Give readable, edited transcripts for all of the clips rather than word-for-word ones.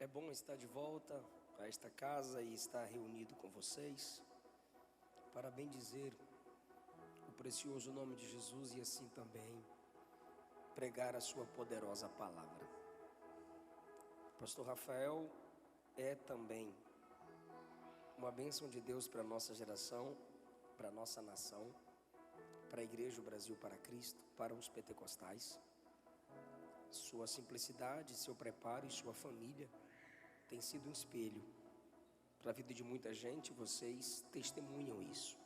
É bom estar de volta a esta casa e estar reunido com vocês para bendizer o precioso nome de Jesus e assim também pregar a sua poderosa palavra. Pastor Rafael é também uma bênção de Deus para a nossa geração, para a nossa nação, para a Igreja Brasil para Cristo, para os pentecostais. Sua simplicidade, seu preparo e sua família tem sido um espelho para a vida de muita gente. Vocês testemunham isso.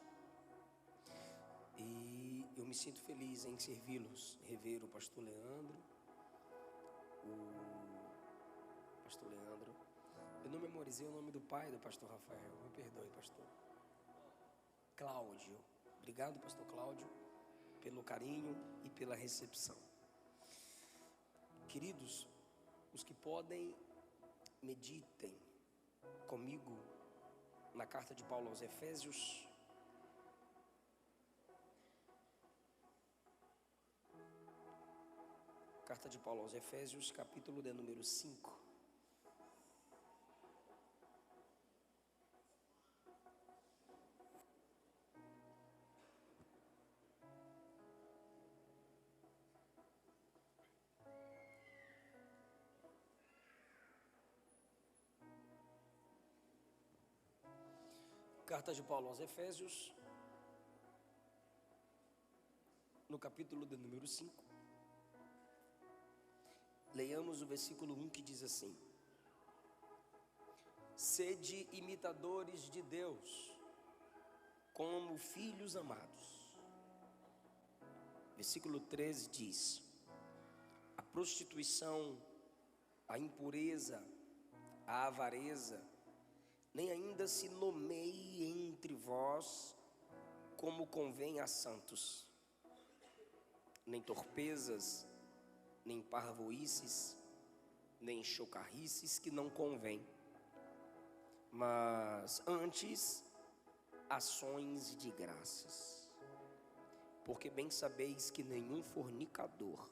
E eu me sinto feliz em servi-los, rever o pastor Leandro. Eu não memorizei o nome do pai do pastor Rafael, me perdoe, pastor. Cláudio. Obrigado, pastor Cláudio, pelo carinho e pela recepção. Queridos, os que podem, meditem comigo na carta de Paulo aos Efésios, carta de Paulo aos Efésios, capítulo de número 5. Carta de Paulo aos Efésios, no capítulo de número 5, leiamos o versículo 1 que diz assim: sede imitadores de Deus, como filhos amados. Versículo 13 diz: a prostituição, a impureza, a avareza, nem ainda se nomeie entre vós como convém a santos, nem torpezas, nem parvoices, nem chocarrices que não convém, mas antes ações de graças. Porque bem sabeis que nenhum fornicador,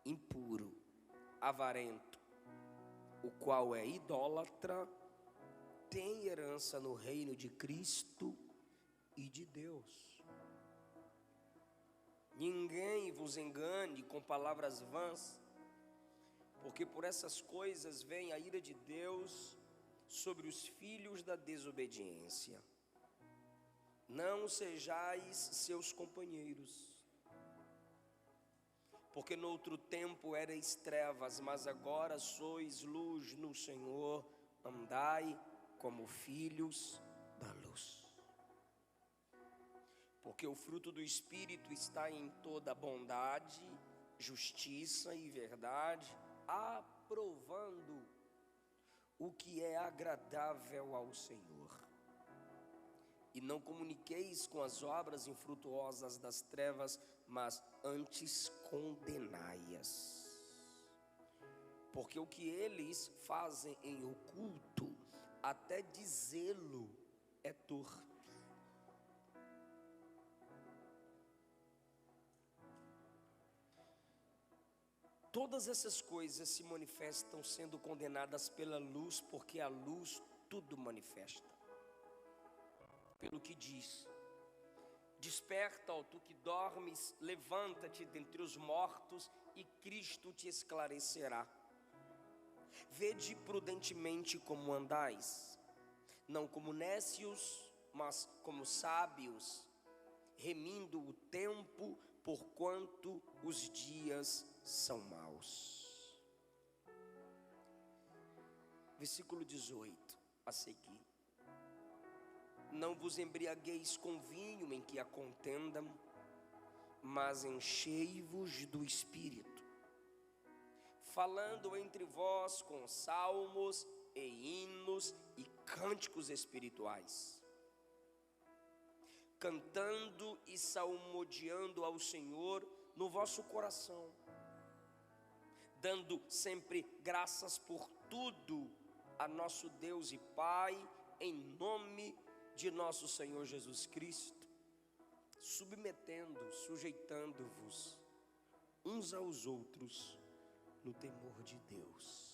impuro, avarento, o qual é idólatra, tem herança no reino de Cristo e de Deus. Ninguém vos engane com palavras vãs, porque por essas coisas vem a ira de Deus sobre os filhos da desobediência. Não sejais seus companheiros, porque no outro tempo erais trevas, mas agora sois luz no Senhor. Andai como filhos da luz. Porque o fruto do Espírito está em toda bondade, justiça e verdade, aprovando o que é agradável ao Senhor. E não comuniqueis com as obras infrutuosas das trevas, mas antes condenai-as. Porque o que eles fazem em oculto, até dizê-lo é torto. Todas essas coisas se manifestam sendo condenadas pela luz, porque a luz tudo manifesta. Pelo que diz: desperta, ó tu que dormes, levanta-te dentre os mortos e Cristo te esclarecerá. Vede prudentemente como andais, não como nécios, mas como sábios, remindo o tempo, porquanto os dias são maus. Versículo 18 a seguir: não vos embriagueis com vinho em que há contenda, mas enchei-vos do Espírito, falando entre vós com salmos e hinos e cânticos espirituais, cantando e salmodiando ao Senhor no vosso coração, dando sempre graças por tudo a nosso Deus e Pai, em nome de nosso Senhor Jesus Cristo, sujeitando-vos uns aos outros no temor de Deus.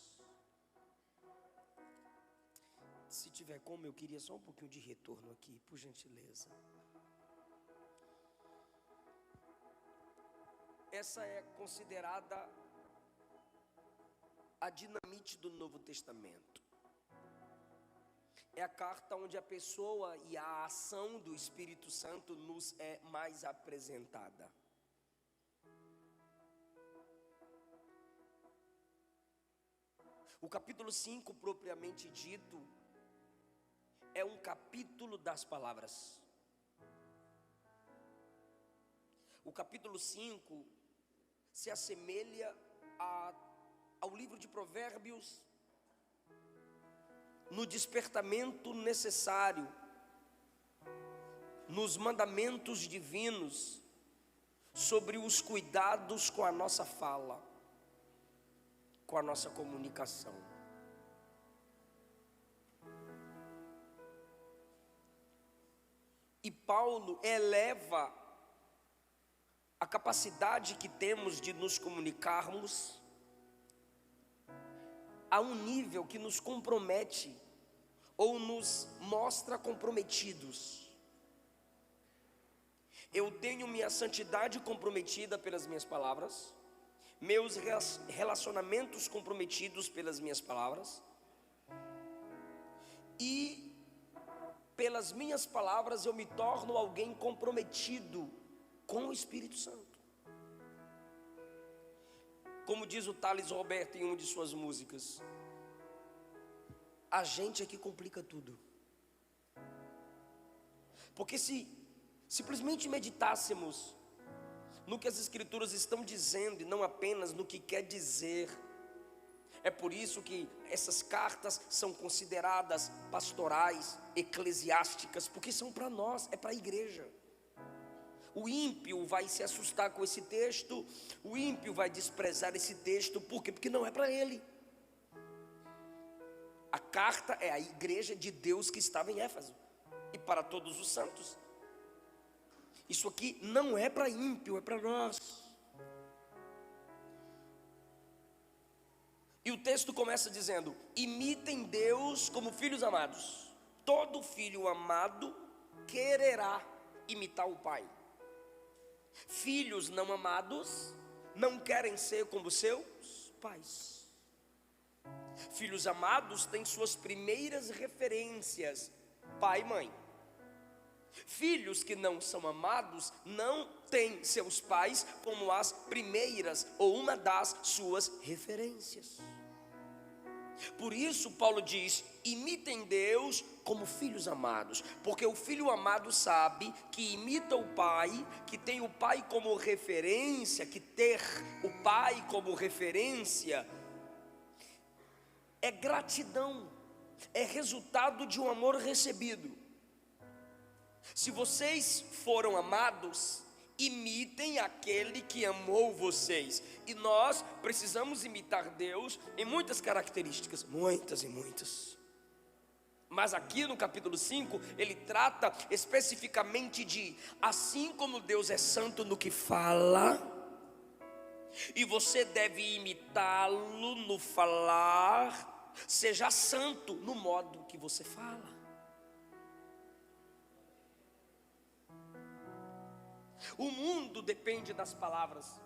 Se tiver como, eu queria só um pouquinho de retorno aqui, por gentileza. Essa é considerada a dinamite do Novo Testamento. É a carta onde a pessoa e a ação do Espírito Santo nos é mais apresentada. O capítulo 5, propriamente dito, é um capítulo das palavras. O capítulo 5 se assemelha ao livro de Provérbios, no despertamento necessário, nos mandamentos divinos, sobre os cuidados com a nossa fala, com a nossa comunicação. E Paulo eleva a capacidade que temos de nos comunicarmos a um nível que nos compromete ou nos mostra comprometidos. Eu tenho minha santidade comprometida pelas minhas palavras, meus relacionamentos comprometidos pelas minhas palavras, e pelas minhas palavras eu me torno alguém comprometido com o Espírito Santo. Como diz o Thales Roberto em uma de suas músicas, a gente é que complica tudo. Porque se simplesmente meditássemos no que as Escrituras estão dizendo e não apenas no que quer dizer, é por isso que essas cartas são consideradas pastorais, eclesiásticas, porque são para nós, é para a igreja. O ímpio vai se assustar com esse texto, o ímpio vai desprezar esse texto, por quê? Porque não é para ele. A carta é a igreja de Deus que estava em Éfeso, e para todos os santos. Isso aqui não é para ímpio, é para nós. E o texto começa dizendo: imitem Deus como filhos amados. Todo filho amado quererá imitar o pai. Filhos não amados não querem ser como seus pais. Filhos amados têm suas primeiras referências, pai e mãe. Filhos que não são amados não têm seus pais como as primeiras ou uma das suas referências. Por isso Paulo diz: imitem Deus como filhos amados, porque o filho amado sabe que imita o pai, que tem o pai como referência, que ter o pai como referência é gratidão, é resultado de um amor recebido. Se vocês foram amados, imitem aquele que amou vocês. E nós precisamos imitar Deus em muitas características, muitas e muitas. Mas aqui no capítulo 5, ele trata especificamente de: assim como Deus é santo no que fala, e você deve imitá-lo no falar, seja santo no modo que você fala. O mundo depende das palavras.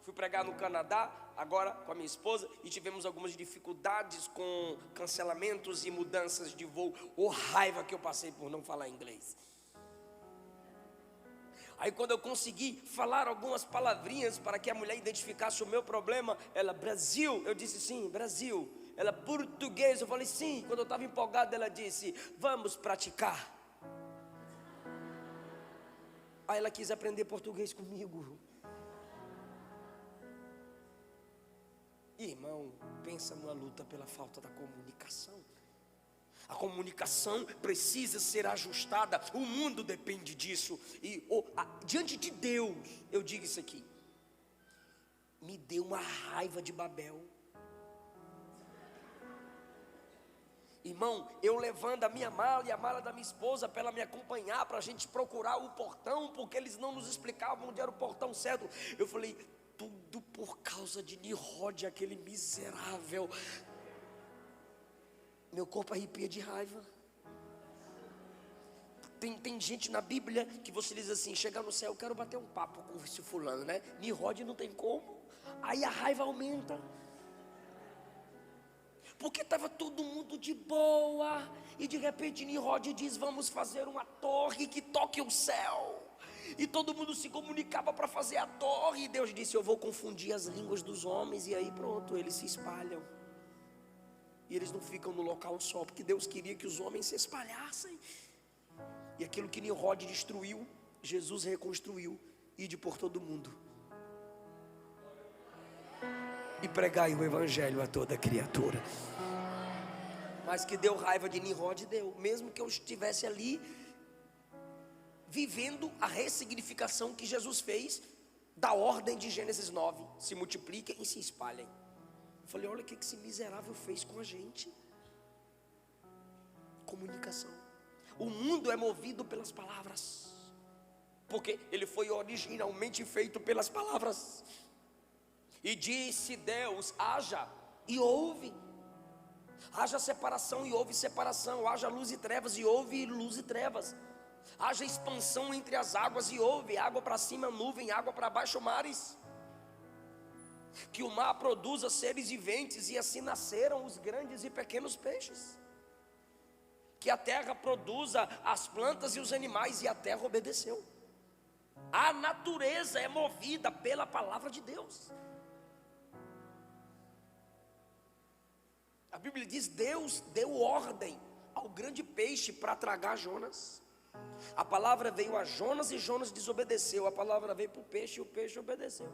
Fui pregar no Canadá, agora com a minha esposa, e tivemos algumas dificuldades com cancelamentos e mudanças de voo. Raiva que eu passei por não falar inglês. Aí quando eu consegui falar algumas palavrinhas para que a mulher identificasse o meu problema, ela: Brasil, eu disse sim, Brasil. Ela: português, eu falei sim. Quando eu estava empolgado, ela disse: vamos praticar. Aí ela quis aprender português comigo. Irmão, pensa numa luta pela falta da comunicação. A comunicação precisa ser ajustada. O mundo depende disso. E diante de Deus, eu digo isso aqui: me deu uma raiva de Babel. Irmão, eu levando a minha mala e a mala da minha esposa para ela me acompanhar, para a gente procurar o portão, porque eles não nos explicavam onde era o portão certo. Eu falei: tudo por causa de Nimrod, aquele miserável. Meu corpo arrepia de raiva. Tem gente na Bíblia que você diz assim: chegar no céu, eu quero bater um papo com esse fulano, né? Nimrod não tem como. Aí a raiva aumenta. Porque estava todo mundo de boa. E de repente Nimrod diz: vamos fazer uma torre que toque o céu. E todo mundo se comunicava para fazer a torre. E Deus disse: eu vou confundir as línguas dos homens. E aí pronto, eles se espalham. E eles não ficam no local só, porque Deus queria que os homens se espalhassem. E aquilo que Nimrod destruiu, Jesus reconstruiu. Ide por todo mundo e pregai o evangelho a toda criatura. Mas que deu raiva de Nimrod, deu. Mesmo que eu estivesse ali vivendo a ressignificação que Jesus fez da ordem de Gênesis 9. Se multipliquem e se espalhem. Eu falei: olha o que esse miserável fez com a gente. Comunicação. O mundo é movido pelas palavras, porque ele foi originalmente feito pelas palavras. E disse Deus: haja, e houve. Haja separação e houve separação. Haja luz e trevas e houve luz e trevas. Haja expansão entre as águas e houve água para cima, nuvem, água para baixo, mares. Que o mar produza seres viventes, e assim nasceram os grandes e pequenos peixes. Que a terra produza as plantas e os animais, e a terra obedeceu. A natureza é movida pela palavra de Deus. A Bíblia diz: Deus deu ordem ao grande peixe para tragar Jonas. A palavra veio a Jonas e Jonas desobedeceu. A palavra veio para o peixe e o peixe obedeceu.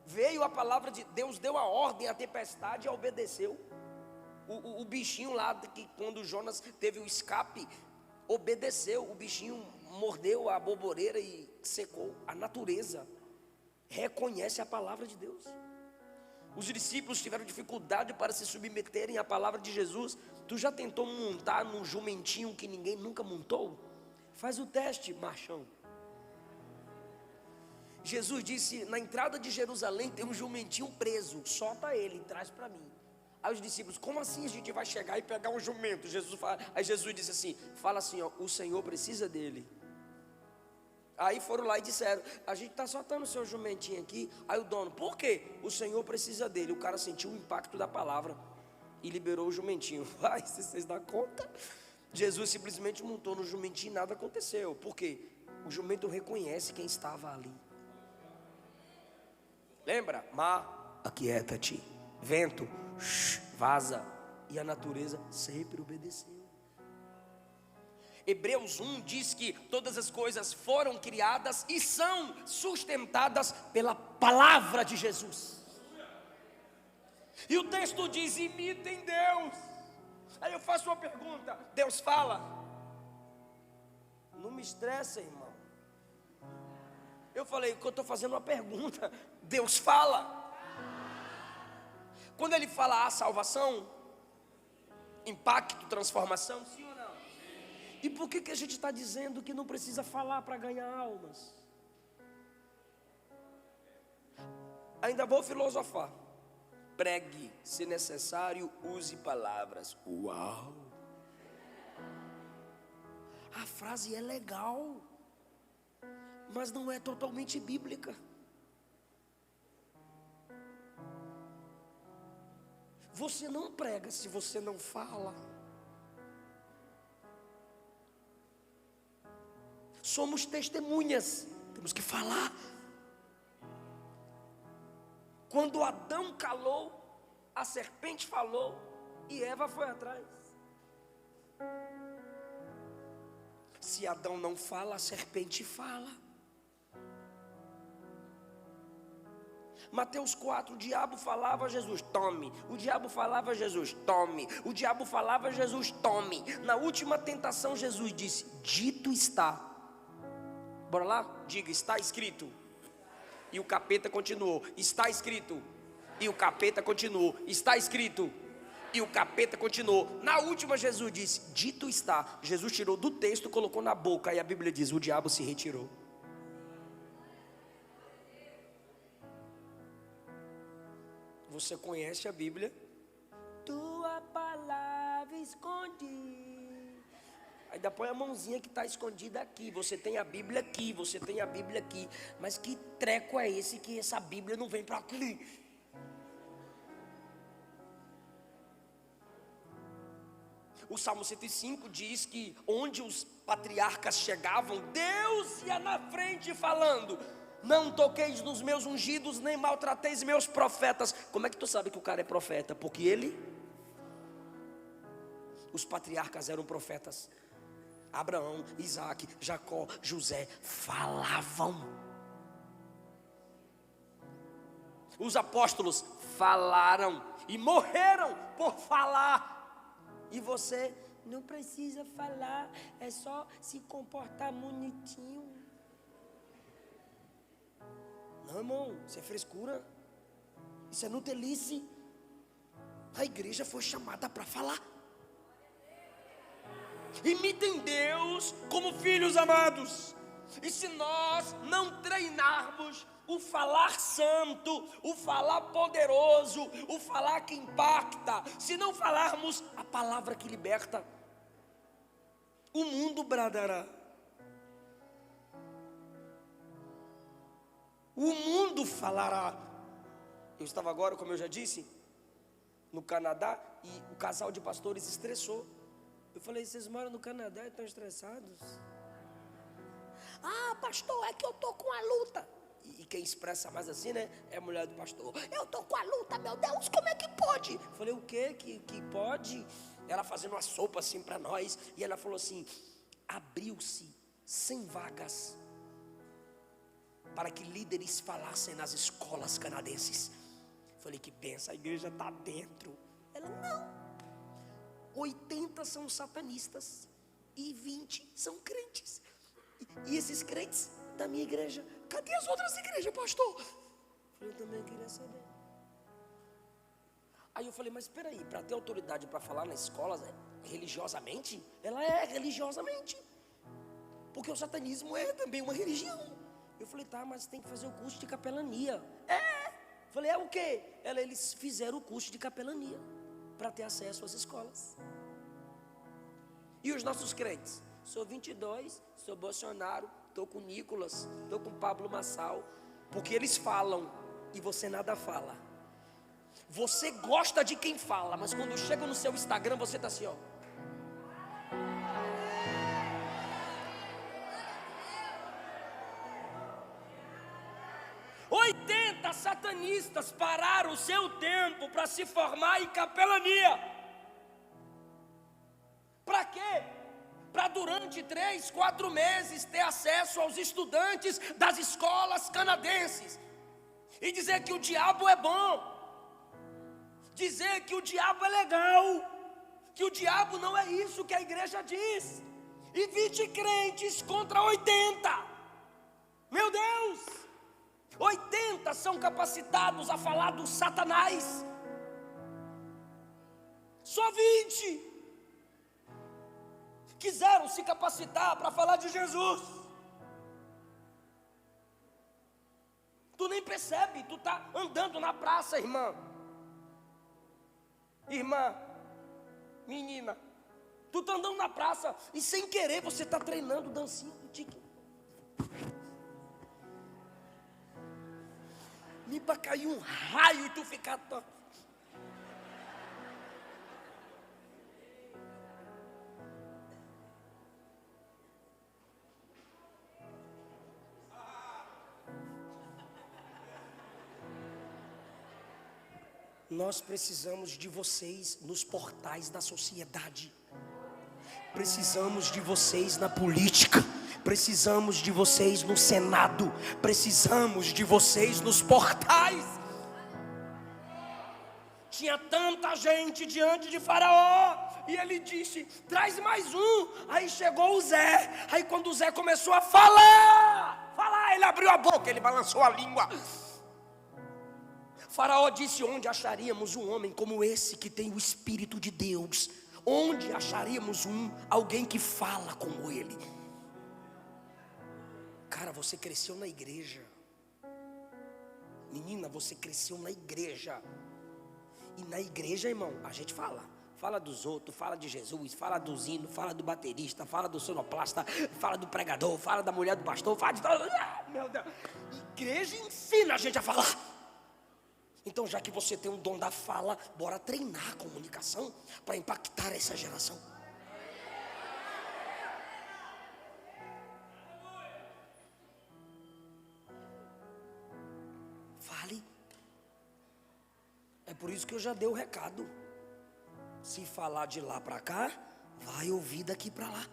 Veio a palavra de Deus, deu a ordem à tempestade e obedeceu. O bichinho lá, que quando Jonas teve o escape, obedeceu. O bichinho mordeu a borboreira e secou. A natureza reconhece a palavra de Deus. Os discípulos tiveram dificuldade para se submeterem à palavra de Jesus. Tu já tentou montar num jumentinho que ninguém nunca montou? Faz o teste, machão. Jesus disse: na entrada de Jerusalém tem um jumentinho preso, solta ele, traz para mim. Aí os discípulos: como assim a gente vai chegar e pegar um jumento? Aí Jesus disse assim: fala assim, ó, o Senhor precisa dele. Aí foram lá e disseram: a gente está soltando o seu jumentinho aqui. Aí o dono: por quê? O Senhor precisa dele. O cara sentiu o impacto da palavra e liberou o jumentinho. Ai, se vocês dão conta, Jesus simplesmente montou no jumentinho e nada aconteceu. Por quê? O jumento reconhece quem estava ali. Lembra? Mar, aquieta-te. Vento, vaza. E a natureza sempre obedeceu. Hebreus 1 diz que todas as coisas foram criadas e são sustentadas pela palavra de Jesus. E o texto diz: imitem Deus. Aí eu faço uma pergunta: Deus fala? Não me estressa, irmão. Eu falei que eu estou fazendo uma pergunta. Deus fala? Quando Ele fala, há salvação, impacto, transformação, sim ou não? E por que a gente está dizendo que não precisa falar para ganhar almas? Ainda vou filosofar. Pregue, se necessário, use palavras. Uau! A frase é legal, mas não é totalmente bíblica. Você não prega se você não fala. Somos testemunhas, temos que falar. Quando Adão calou, a serpente falou e Eva foi atrás. Se Adão não fala, a serpente fala. Mateus 4, o diabo falava, Jesus, tome. O diabo falava, Jesus, tome. O diabo falava, Jesus, tome. Na última tentação, Jesus disse: dito está. Bora lá? Diga: está escrito. E o capeta continuou: está escrito. E o capeta continuou: está escrito. E o capeta continuou. Na última, Jesus disse: dito está. Jesus tirou do texto, colocou na boca. E a Bíblia diz: o diabo se retirou. Você conhece a Bíblia? Tua palavra esconde. Aí ainda põe a mãozinha que está escondida aqui. Você tem a Bíblia aqui, você tem a Bíblia aqui. Mas que treco é esse que essa Bíblia não vem para aqui? O Salmo 105 diz que onde os patriarcas chegavam, Deus ia na frente falando: não toqueis nos meus ungidos, nem maltrateis meus profetas. Como é que tu sabe que o cara é profeta? Porque os patriarcas eram profetas. Abraão, Isaac, Jacó, José falavam. Os apóstolos falaram e morreram por falar. E você não precisa falar, é só se comportar bonitinho. Não, irmão, isso é frescura. Isso é nutelice. A igreja foi chamada para falar. Imitem Deus como filhos amados. E se nós não treinarmos o falar santo, o falar poderoso, o falar que impacta, se não falarmos a palavra que liberta, o mundo bradará. O mundo falará. Eu estava agora, como eu já disse, no Canadá, e o casal de pastores estressou. Eu falei: vocês moram no Canadá e estão estressados? Ah, pastor, é que eu estou com a luta. E quem expressa mais assim, né, é a mulher do pastor. Eu estou com a luta, meu Deus, como é que pode? Eu falei: o quê? Que pode? Ela fazendo uma sopa assim para nós. E ela falou assim: abriu-se 100 vagas para que líderes falassem nas escolas canadenses. Eu falei: que benção, a igreja está dentro. Ela: não. 80 são satanistas e 20 são crentes. E esses crentes da minha igreja, cadê as outras igrejas, pastor? Eu também queria saber. Aí eu falei: mas espera aí, para ter autoridade para falar na escola religiosamente, ela é religiosamente, porque o satanismo é também uma religião. Eu falei: tá, mas tem que fazer o curso de capelania. Eu falei: é o quê? Eles fizeram o curso de capelania para ter acesso às escolas. E os nossos crentes? Sou 22, sou Bolsonaro, estou com Nicolas, estou com Pablo Massal. Porque eles falam e você nada fala. Você gosta de quem fala, mas quando chega no seu Instagram você está assim, ó. Satanistas pararam o seu tempo para se formar em capelania. Para quê? Para durante 3, 4 meses ter acesso aos estudantes das escolas canadenses e dizer que o diabo é bom, dizer que o diabo é legal, que o diabo não é isso que a igreja diz. E 20 crentes contra 80. Meu Deus! 80 são capacitados a falar do Satanás. Só 20 quiseram se capacitar para falar de Jesus. Tu nem percebe, tu está andando na praça, irmã, menina, tu está andando na praça e sem querer você está treinando dancinha do tique. Nem para cair um raio e tu ficar... Nós precisamos de vocês nos portais da sociedade. Precisamos de vocês na política. Precisamos de vocês no Senado. Precisamos de vocês nos portais. Tinha tanta gente diante de Faraó, e ele disse: traz mais um. Aí chegou o Zé. Aí quando o Zé começou a falar, ele abriu a boca, ele balançou a língua. Faraó disse: onde acharíamos um homem como esse que tem o Espírito de Deus? Onde acharíamos alguém que fala como ele? Cara, você cresceu na igreja. Menina, você cresceu na igreja. E na igreja, irmão, a gente fala. Fala dos outros, fala de Jesus, fala dos hinos, fala do baterista, fala do sonoplasta, fala do pregador, fala da mulher do pastor, fala de todo. Meu Deus, igreja ensina a gente a falar. Então, já que você tem um dom da fala, bora treinar a comunicação para impactar essa geração. Fale. É por isso que eu já dei o recado. Se falar de lá para cá, vai ouvir daqui para lá.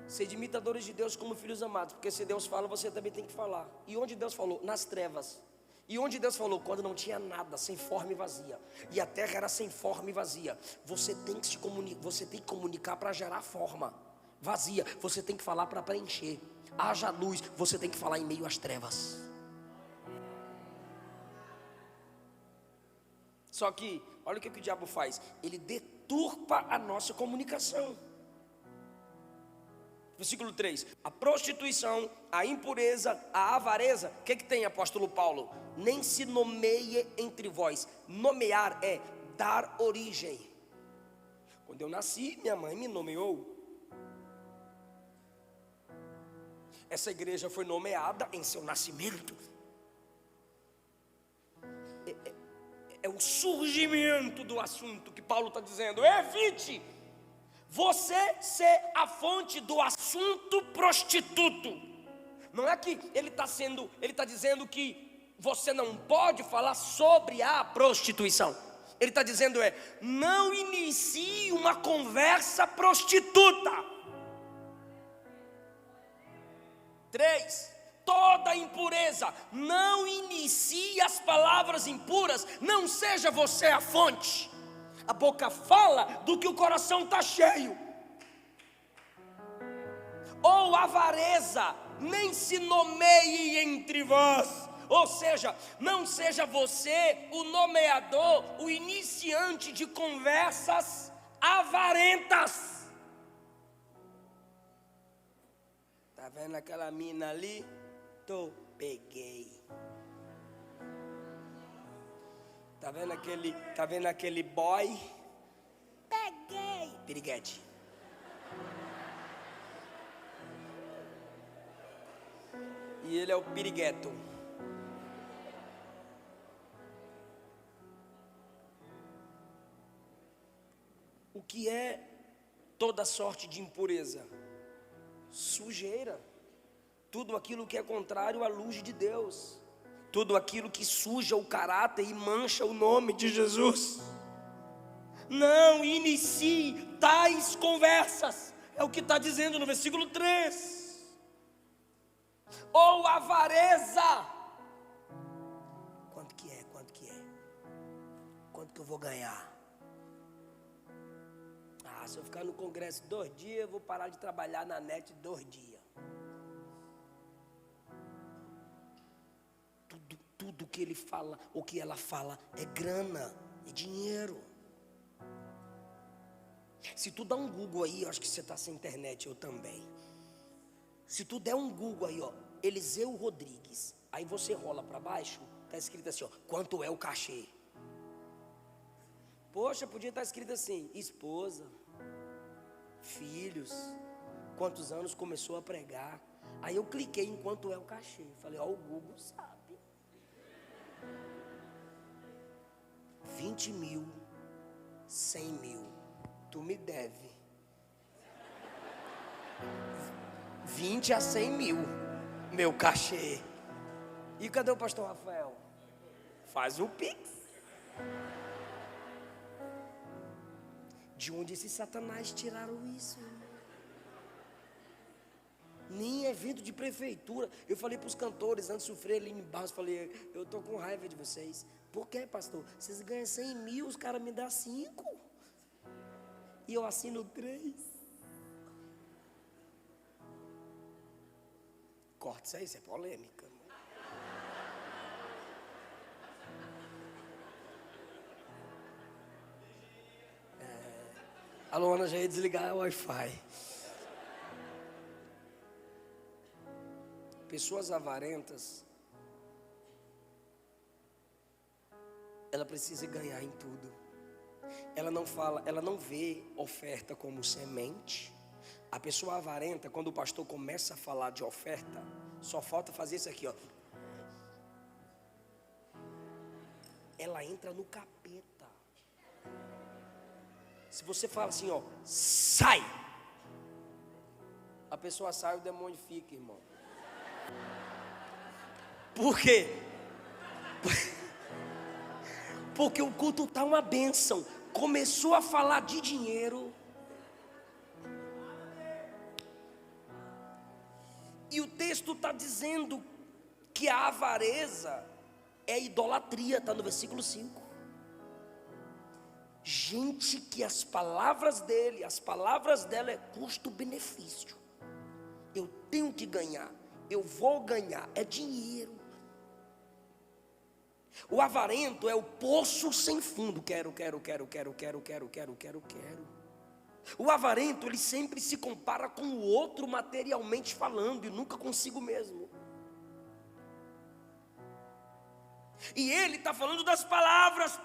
Sede imitadores de Deus como filhos amados, porque se Deus fala, você também tem que falar. E onde Deus falou? Nas trevas. E onde Deus falou? Quando não tinha nada, sem forma e vazia. E a terra era sem forma e vazia. Você tem que se comunicar, você tem que comunicar para gerar forma. Vazia, você tem que falar para preencher. Haja luz, você tem que falar em meio às trevas. Só que, olha o que o diabo faz. Ele deturpa a nossa comunicação. Versículo 3, a prostituição, a impureza, a avareza, o que tem, apóstolo Paulo? Nem se nomeie entre vós. Nomear é dar origem. Quando eu nasci, minha mãe me nomeou. Essa igreja foi nomeada em seu nascimento. É o surgimento do assunto que Paulo está dizendo. Evite você ser a fonte do assunto prostituto. Não é que ele está dizendo que você não pode falar sobre a prostituição. Ele está dizendo não inicie uma conversa prostituta. 3, toda impureza, não inicie as palavras impuras, não seja você a fonte. A boca fala do que o coração está cheio. Ou avareza, nem se nomeie entre vós. Ou seja, não seja você o nomeador, o iniciante de conversas avarentas. Tá vendo aquela mina ali? Peguei. Tá vendo aquele boy? Peguei. Piriguete. E ele é o pirigueto. O que é toda sorte de impureza? Sujeira. Tudo aquilo que é contrário à luz de Deus. Tudo aquilo que suja o caráter e mancha o nome de Jesus. Não inicie tais conversas. É o que está dizendo no versículo 3. Ou avareza. Quanto que é? Quanto que eu vou ganhar? Se eu ficar no congresso 2 dias, eu vou parar de trabalhar na net 2 dias. Tudo que ele fala, ou que ela fala, é grana, é dinheiro. Se tu dá um Google aí, eu acho que você está sem internet, eu também. Se tu der um Google aí, Eliseu Rodrigues, aí você rola para baixo, está escrito assim, quanto é o cachê? Poxa, podia estar escrito assim, esposa, filhos, quantos anos começou a pregar. Aí eu cliquei em quanto é o cachê. Falei, o Google sabe. 20 mil, 100 mil, tu me deve 20 a 100 mil, meu cachê. E cadê o pastor Rafael? Faz o Pix. De onde esses satanás tiraram isso? Nem evento de prefeitura. Eu falei para os cantores, antes de sofrer ali embaixo, falei, eu estou com raiva de vocês. Por quê, pastor? Vocês ganham 100 mil, os caras me dão 5. E eu assino 3. Corta isso é polêmica. A Luana já ia desligar o Wi-Fi. Pessoas avarentas ela precisa ganhar em tudo. Ela não vê oferta como semente. A pessoa avarenta, quando o pastor começa a falar de oferta, só falta fazer isso aqui, ó. Ela entra no capeta. Se você fala assim, ó, sai, a pessoa sai, o demônio fica, irmão. Por quê? Porque o culto está uma bênção. Começou a falar de dinheiro. E o texto está dizendo que a avareza é idolatria, está no versículo 5. Gente que as palavras dela é custo-benefício. Eu tenho que ganhar, eu vou ganhar, é dinheiro. O avarento é o poço sem fundo. Quero. O avarento, ele sempre se compara com o outro materialmente falando e nunca consigo mesmo. E ele está falando das palavras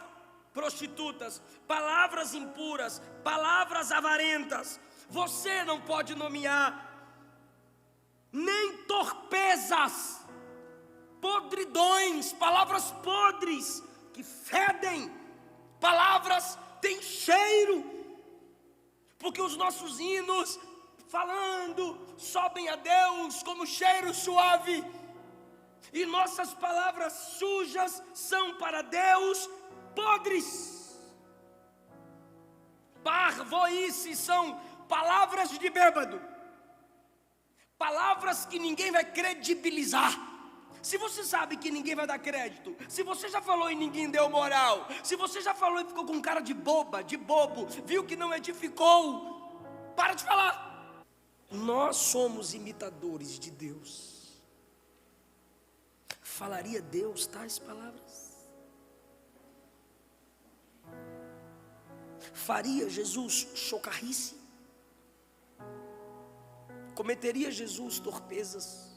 prostitutas, palavras impuras, palavras avarentas. Você não pode nomear nem torpezas, podridões, palavras podres que fedem, palavras têm cheiro, porque os nossos hinos falando sobem a Deus como cheiro suave, e nossas palavras sujas são para Deus podres. Parvoíce são palavras de bêbado, palavras que ninguém vai credibilizar. Se você sabe que ninguém vai dar crédito, se você já falou e ninguém deu moral, se você já falou e ficou com cara de boba, de bobo, viu que não edificou, para de falar. Nós somos imitadores de Deus. Falaria Deus tais palavras? Faria Jesus chocarrice? Cometeria Jesus torpezas?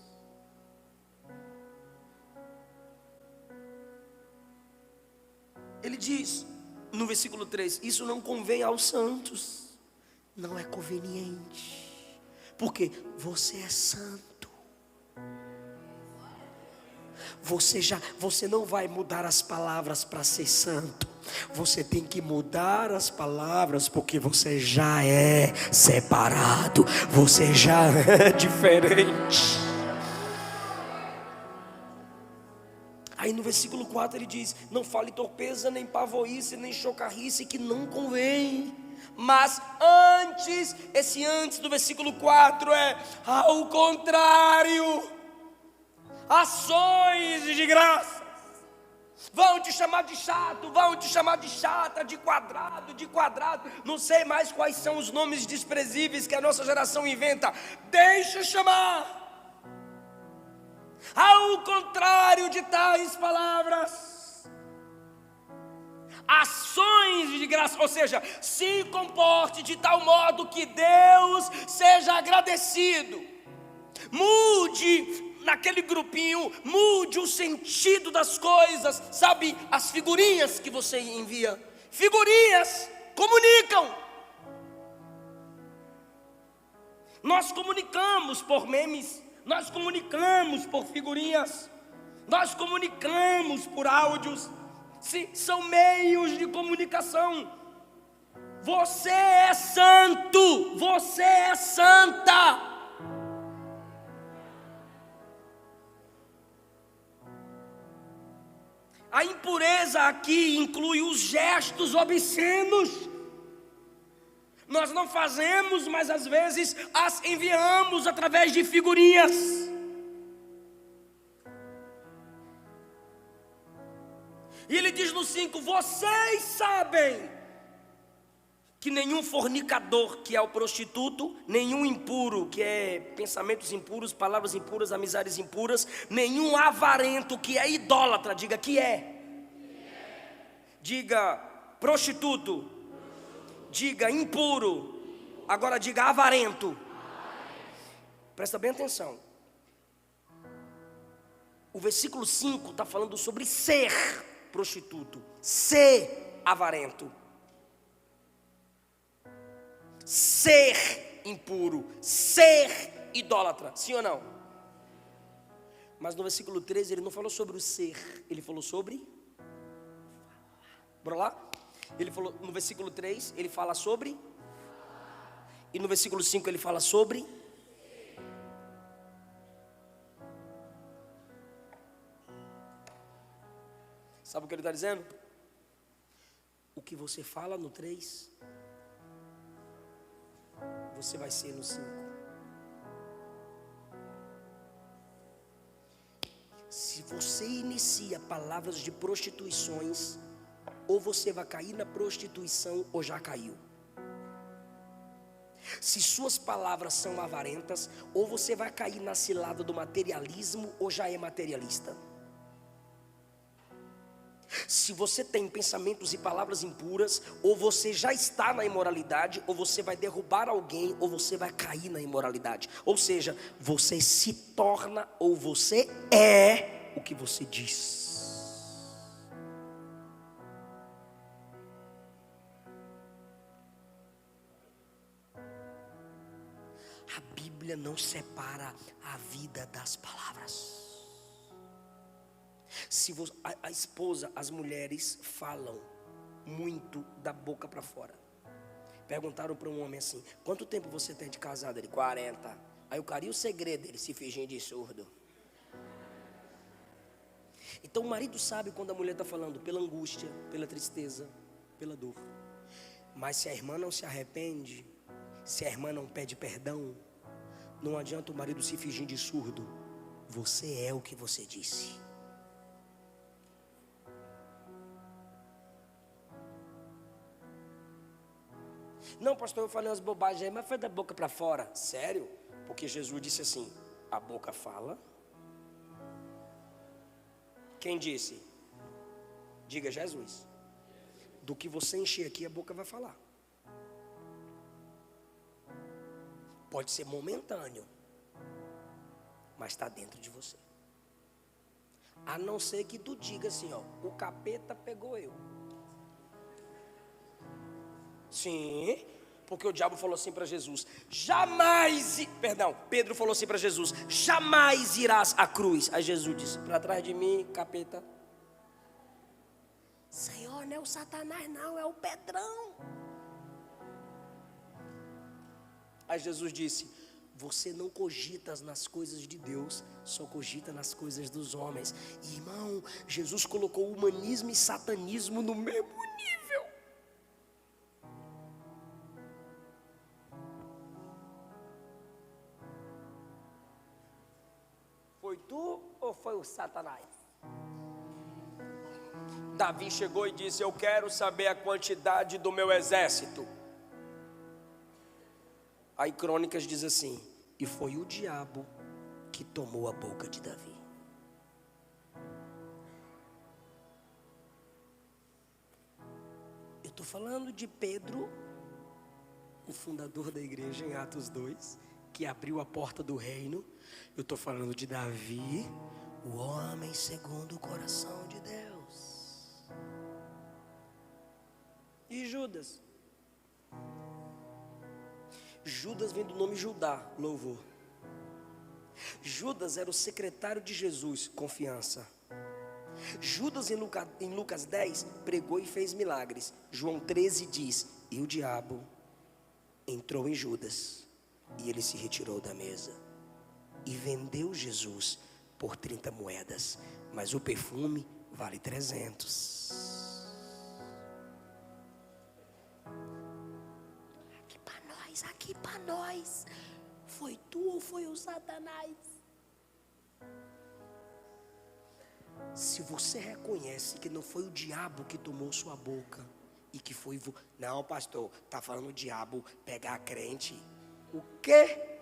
Ele diz no versículo 3: isso não convém aos santos, não é conveniente, porque você é santo. Você não vai mudar as palavras para ser santo. Você tem que mudar as palavras, porque você já é separado, você já é diferente. Aí no versículo 4 ele diz: não fale torpeza, nem pavoice, nem chocarrice, que não convém. Mas antes, esse antes do versículo 4 é ao contrário. Ações de graça. Vão te chamar de chato, vão te chamar de chata, de quadrado, não sei mais quais são os nomes desprezíveis que a nossa geração inventa. Deixa chamar. Ao contrário de tais palavras, ações de graça, ou seja, se comporte de tal modo que Deus seja agradecido. Mude naquele grupinho, mude o sentido das coisas. Sabe as figurinhas que você envia? Figurinhas comunicam. Nós comunicamos por memes, nós comunicamos por figurinhas, nós comunicamos por áudios. São meios de comunicação. Você é santo, você é santa. A impureza aqui inclui os gestos obscenos. Nós não fazemos, mas às vezes as enviamos através de figurinhas. E ele diz no 5: vocês sabem que nenhum fornicador, que é o prostituto, nenhum impuro, que é pensamentos impuros, palavras impuras, amizades impuras, nenhum avarento, que é idólatra, diga que é. Diga prostituto. Diga impuro. Agora diga avarento. Presta bem atenção. O versículo 5 está falando sobre ser prostituto, ser avarento, ser impuro, ser idólatra, sim ou não? Mas no versículo 13 ele não falou sobre o ser, ele falou sobre... Bora lá? Ele falou, no versículo 3 ele fala sobre... E no versículo 5 ele fala sobre... Sabe o que ele está dizendo? O que você fala no 3, você vai ser no 5. Se você inicia palavras de prostituições, ou você vai cair na prostituição, ou já caiu. Se suas palavras são avarentas, ou você vai cair na cilada do materialismo, ou já é materialista. Se você tem pensamentos e palavras impuras, ou você já está na imoralidade, ou você vai derrubar alguém, ou você vai cair na imoralidade. Ou seja, você se torna, ou você é o que você diz. A Bíblia não separa a vida das palavras. Se você, a esposa, as mulheres falam muito da boca para fora. Perguntaram para um homem assim: quanto tempo você tem de casado? Ele: 40. Aí o cara: e o segredo? Ele: se fingindo de surdo. Então o marido sabe quando a mulher está falando pela angústia, pela tristeza, pela dor. Mas se a irmã não se arrepende, se a irmã não pede perdão, não adianta o marido se fingir de surdo. Você é o que você disse. Não, pastor, eu falei umas bobagens aí, mas foi da boca para fora. Sério? Porque Jesus disse assim: a boca fala. Quem disse? Diga Jesus. Do que você encher aqui, a boca vai falar. Pode ser momentâneo, mas está dentro de você. A não ser que tu diga assim, ó: o capeta pegou eu. Sim, porque o diabo falou assim para Jesus: Pedro falou assim para Jesus: jamais irás à cruz. Aí Jesus disse: para trás de mim, capeta. Senhor, não é o Satanás não, é o Pedrão. Aí Jesus disse: você não cogita nas coisas de Deus, só cogita nas coisas dos homens. E, irmão, Jesus colocou humanismo e satanismo no mesmo nível. Foi tu ou foi o Satanás? Davi chegou e disse: eu quero saber a quantidade do meu exército. Aí Crônicas diz assim: e foi o diabo que tomou a boca de Davi. Eu estou falando de Pedro, o fundador da igreja, em Atos 2, que abriu a porta do reino. Eu estou falando de Davi, o homem segundo o coração de Deus. E Judas? Judas vem do nome Judá, louvor. Judas era o secretário de Jesus, confiança. Judas em Lucas 10 pregou e fez milagres. João 13 diz: e o diabo entrou em Judas, e ele se retirou da mesa e vendeu Jesus por 30 moedas, mas o perfume vale 300. Aqui para nós, foi tu ou foi o Satanás? Se você reconhece que não foi o diabo que tomou sua boca e que foi... Não, pastor, está falando o diabo pegar a crente. O quê?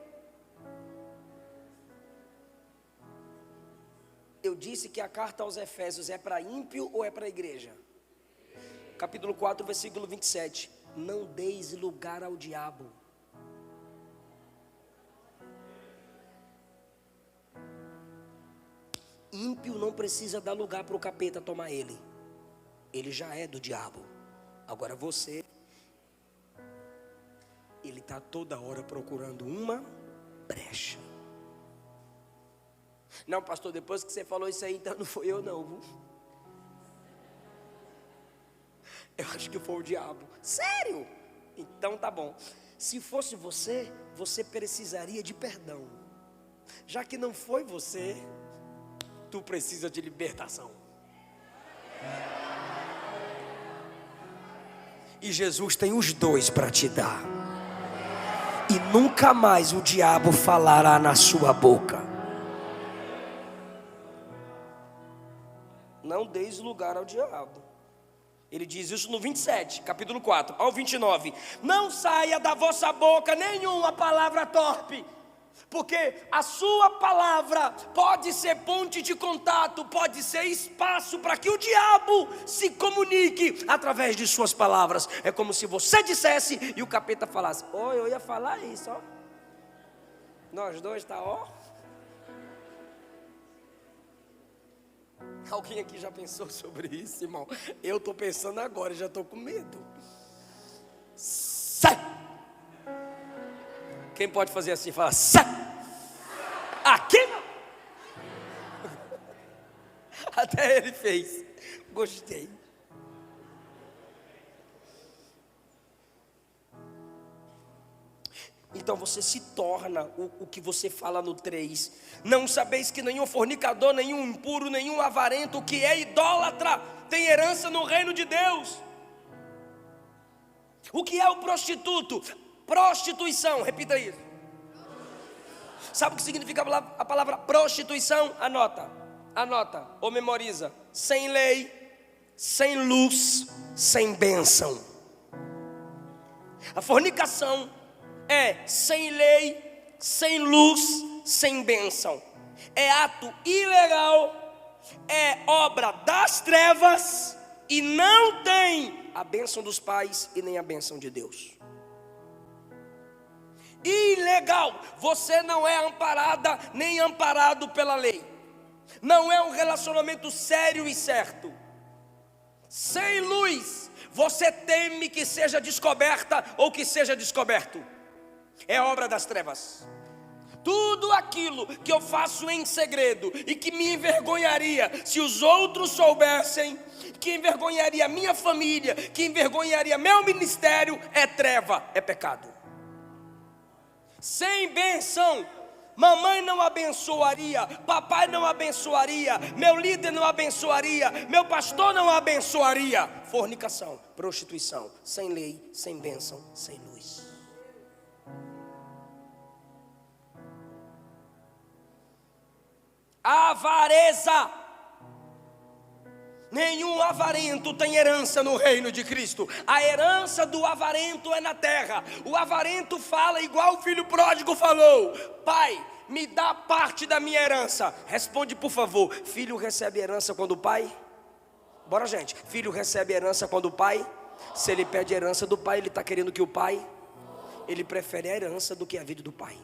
Eu disse que a carta aos Efésios é para ímpio ou é para a igreja? Capítulo 4, versículo 27. Não deis lugar ao diabo. Ímpio não precisa dar lugar para o capeta tomar ele. ele já é do diabo. Agora você, ele está toda hora procurando uma brecha. Não, pastor, depois que você falou isso aí, então não foi eu não, viu? Eu acho que foi o diabo. Sério? Então tá bom. Se fosse você, você precisaria de perdão. Já que não foi você, tu precisa de libertação. E Jesus tem os dois para te dar. E nunca mais o diabo falará na sua boca. Não deis lugar ao diabo. Ele diz isso no 27, capítulo 4, ao 29. Não saia da vossa boca nenhuma palavra torpe, porque a sua palavra pode ser ponte de contato, pode ser espaço para que o diabo se comunique através de suas palavras. É como se você dissesse e o capeta falasse: oh, eu ia falar isso, ó. Nós dois tá, ó. Alguém aqui já pensou sobre isso, irmão? Eu estou pensando agora, já estou com medo. Sai! Quem pode fazer assim? Fala, sai! Aqui não! Até ele fez. Gostei. Então você se torna o que você fala no 3. Não sabeis que nenhum fornicador, nenhum impuro, nenhum avarento, o que é idólatra, tem herança no reino de Deus. O que é o prostituto? Prostituição, repita isso. Sabe o que significa a palavra prostituição? Anota ou memoriza. Sem lei, sem luz, sem bênção. A fornicação é sem lei, sem luz, sem bênção. É ato ilegal, é obra das trevas e não tem a bênção dos pais e nem a bênção de Deus. Ilegal, você não é amparada nem amparado pela lei. Não é um relacionamento sério e certo. Sem luz, você teme que seja descoberta ou que seja descoberto. É obra das trevas. Tudo aquilo que eu faço em segredo e que me envergonharia se os outros soubessem, que envergonharia minha família, que envergonharia meu ministério, é treva, é pecado. Sem bênção, mamãe não abençoaria, papai não abençoaria, meu líder não abençoaria, meu pastor não abençoaria. Fornicação, prostituição, sem lei, sem bênção, sem luz. Avareza. Nenhum avarento tem herança no reino de Cristo. A herança do avarento é na terra. O avarento fala igual o filho pródigo falou: pai, me dá parte da minha herança. Responde por favor, filho recebe herança quando o pai? Bora gente, filho recebe herança quando o pai? Se ele pede herança do pai, ele está querendo que o pai? Ele prefere a herança do que a vida do pai.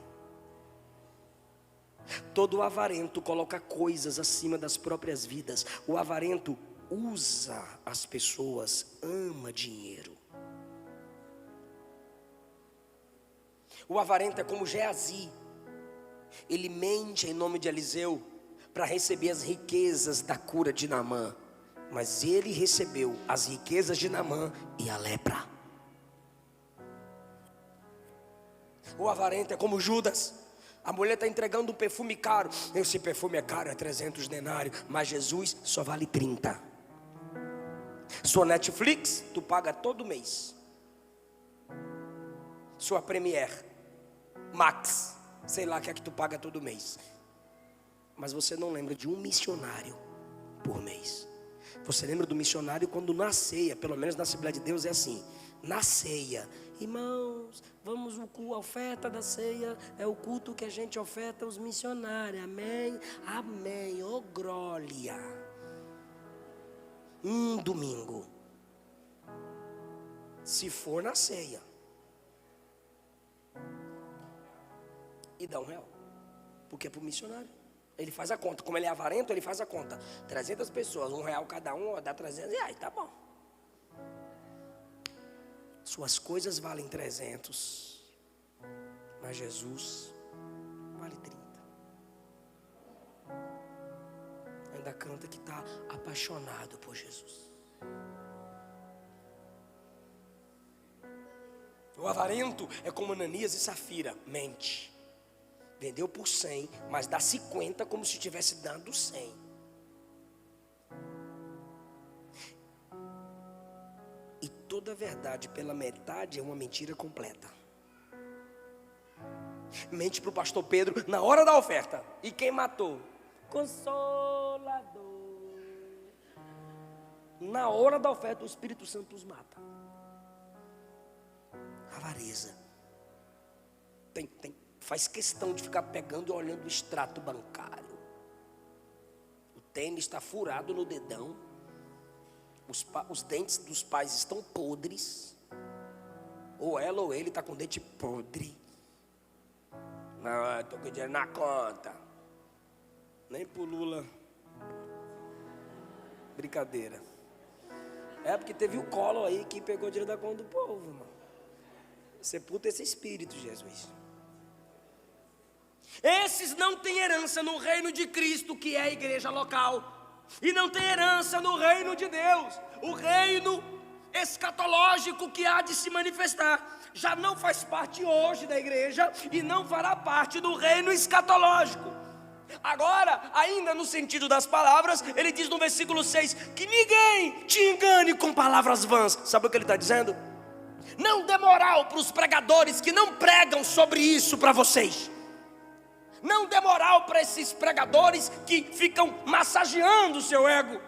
Todo avarento coloca coisas acima das próprias vidas. O avarento usa as pessoas, ama dinheiro. O avarento é como Geazi. Ele mente em nome de Eliseu para receber as riquezas da cura de Naamã. Mas ele recebeu as riquezas de Naamã e a lepra. O avarento é como Judas. A mulher está entregando um perfume caro. Esse perfume é caro, é 300 denários. Mas Jesus só vale 30. Sua Netflix, tu paga todo mês. Sua Premiere, Max, sei lá que é que tu paga todo mês. Mas você não lembra de um missionário por mês. Você lembra do missionário quando na ceia, pelo menos na Assembleia de Deus é assim. Na ceia, irmãos, vamos, a oferta da ceia é o culto que a gente oferta aos missionários, amém? Amém, oh glória. Domingo, se for na ceia, e dá R$1, porque é para o missionário. Ele faz a conta. Como ele é avarento, ele faz a conta. 300 pessoas, R$1 cada um, ó, dá R$300, tá bom. Suas coisas valem 300, mas Jesus vale 30. Ainda canta que está apaixonado por Jesus. O avarento é como Ananias e Safira, mente. Vendeu por 100, mas dá 50 como se tivesse dado 100. E toda verdade pela metade é uma mentira completa. Mente para o pastor Pedro na hora da oferta. E quem matou? Consolador. Na hora da oferta o Espírito Santo os mata. Avareza. Faz questão de ficar pegando e olhando o extrato bancário. O tênis está furado no dedão. Os dentes dos pais estão podres. Ou ela ou ele está com dente podre. Não, estou com dinheiro na conta. Nem pro Lula. Brincadeira. É porque teve o Collor aí que pegou dinheiro da conta do povo, irmão. Sepulta esse espírito, Jesus. Esses não têm herança no reino de Cristo, que é a igreja local. E não tem herança no reino de Deus. O reino escatológico que há de se manifestar já não faz parte hoje da igreja e não fará parte do reino escatológico. Agora, ainda no sentido das palavras, ele diz no versículo 6 que ninguém te engane com palavras vãs. Sabe o que ele está dizendo? Não dê moral para os pregadores que não pregam sobre isso para vocês. Não dê moral para esses pregadores que ficam massageando o seu ego.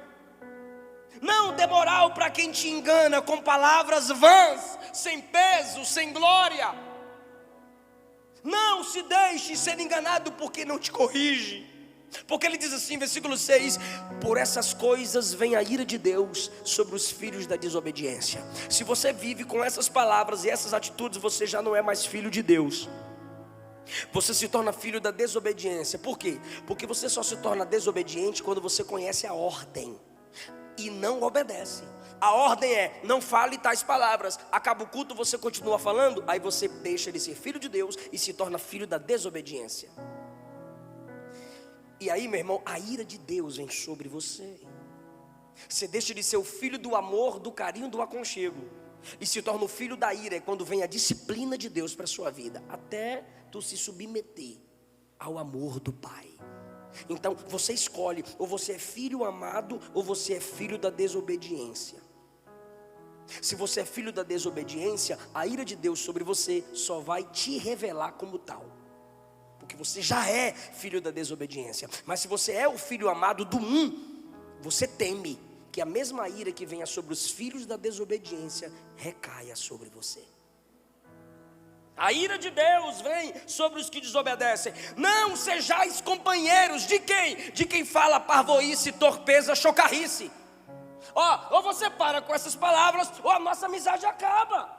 Não dê moral para quem te engana com palavras vãs, sem peso, sem glória. Não se deixe ser enganado por quem não te corrige. Porque ele diz assim, versículo 6: por essas coisas vem a ira de Deus sobre os filhos da desobediência. Se você vive com essas palavras e essas atitudes, você já não é mais filho de Deus. Você se torna filho da desobediência. Por quê? Porque você só se torna desobediente quando você conhece a ordem e não obedece. A ordem é: não fale tais palavras. Acaba o culto, você continua falando. Aí você deixa de ser filho de Deus e se torna filho da desobediência. E aí, meu irmão, a ira de Deus vem sobre você. Você deixa de ser o filho do amor, do carinho, do aconchego, e se torna o filho da ira. É quando vem a disciplina de Deus para a sua vida, até tu se submeter ao amor do Pai. Então você escolhe: ou você é filho amado, ou você é filho da desobediência. Se você é filho da desobediência, a ira de Deus sobre você só vai te revelar como tal, porque você já é filho da desobediência. Mas se você é o filho amado do você teme que a mesma ira que venha sobre os filhos da desobediência recaia sobre você. A ira de Deus vem sobre os que desobedecem. Não sejais companheiros de quem? De quem fala parvoíce, torpeza, chocarrice. Ou você para com essas palavras, ou a nossa amizade acaba.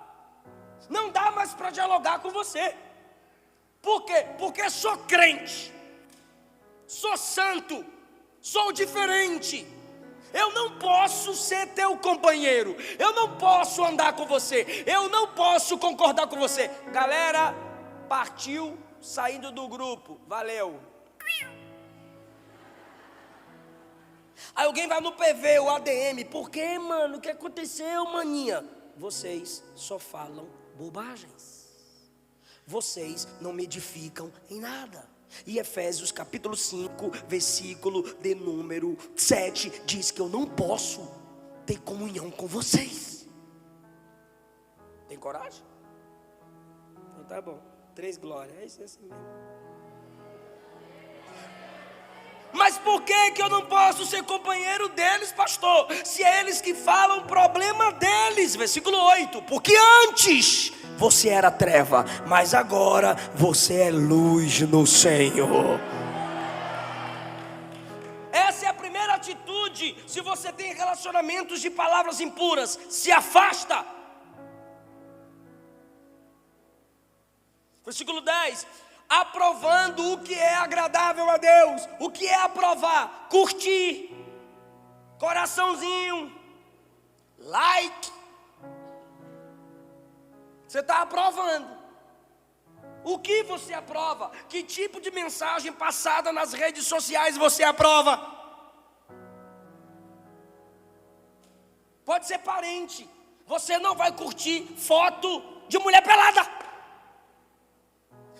Não dá mais para dialogar com você. Por quê? Porque sou crente, sou santo, sou diferente. Eu não posso ser teu companheiro, eu não posso andar com você, eu não posso concordar com você. Galera, partiu, saindo do grupo, valeu. Aí alguém vai no PV, o ADM: por que, mano? O que aconteceu, maninha? Vocês só falam bobagens. Vocês não me edificam em nada. E Efésios capítulo 5, versículo de número 7 diz que eu não posso ter comunhão com vocês. Tem coragem? Então tá bom, 3 glórias, é isso assim mesmo. Mas por que eu não posso ser companheiro deles, pastor? Se é eles que falam, o problema deles. Versículo 8: porque antes você era treva, mas agora você é luz no Senhor. Essa é a primeira atitude. Se você tem relacionamentos de palavras impuras, se afasta. Versículo 10: aprovando o que é agradável a Deus. O que é aprovar? Curtir, coraçãozinho, like. Você está aprovando. O que você aprova? Que tipo de mensagem passada nas redes sociais você aprova? Pode ser parente. Você não vai curtir foto de mulher pelada.